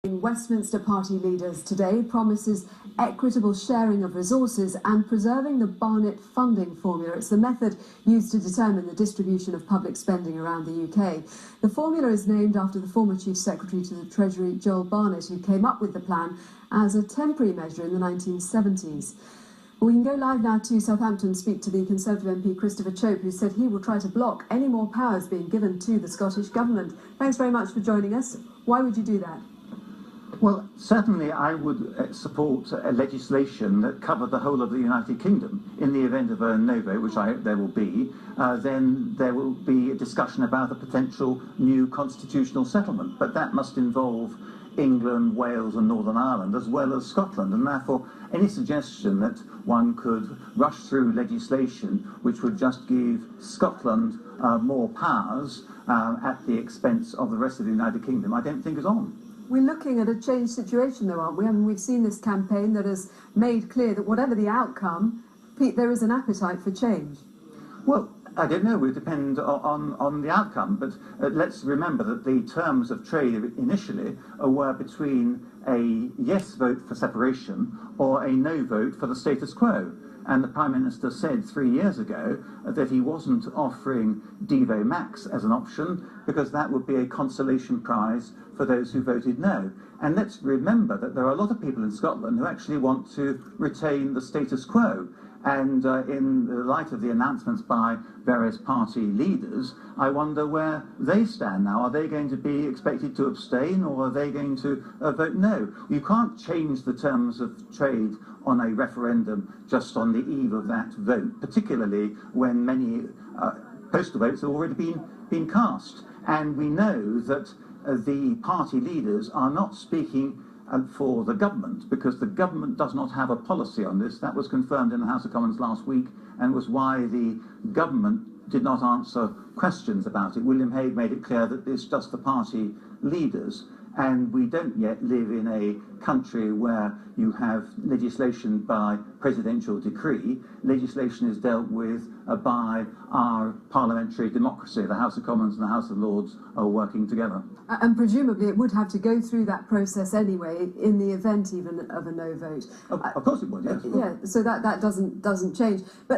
Westminster party leaders today promises equitable sharing of resources and preserving the Barnett funding formula. It's the method used to determine the distribution of public spending around the UK. The formula is named after the former Chief Secretary to the Treasury, Joel Barnett, who came up with the plan as a temporary measure in the 1970s. We can go live now to Southampton and speak to the Conservative MP Christopher Chope, who said he will try to block any more powers being given to the Scottish Government. Thanks very much for joining us. Why would you do that? Well, certainly I would support legislation that covered the whole of the United Kingdom. In the event of a no vote, which there will be, then there will be a discussion about a potential new constitutional settlement. But that must involve England, Wales and Northern Ireland, as well as Scotland, and therefore any suggestion that one could rush through legislation which would just give Scotland more powers at the expense of the rest of the United Kingdom, I don't think is on. We're looking at a changed situation, though, aren't we? I mean, we've seen this campaign that has made clear that whatever the outcome, there is an appetite for change. Well, I don't know. It would depend on the outcome. But let's remember that the terms of trade initially were between a yes vote for separation or a no vote for the status quo. And the Prime Minister said 3 years ago that he wasn't offering Devo Max as an option because that would be a consolation prize for those who voted no. And let's remember that there are a lot of people in Scotland who actually want to retain the status quo. And in the light of the announcements by various party leaders, I wonder where they stand now. Are they going to be expected to abstain, or are they going to vote no? You can't change the terms of trade on a referendum just on the eve of that vote, particularly when many postal votes have already been cast. And we know that the party leaders are not speaking for the government, because the government does not have a policy on this. That was confirmed in the House of Commons last week, and was why the government did not answer questions about it. William Hague made it clear that it's just the party leaders, and we don't yet live in a country where you have legislation by presidential decree. Legislation is dealt with by our parliamentary democracy. The House of Commons and the House of Lords are working together. And presumably it would have to go through that process anyway, in the event even of a no vote. Of course it would, yes. Yeah, so that doesn't change. But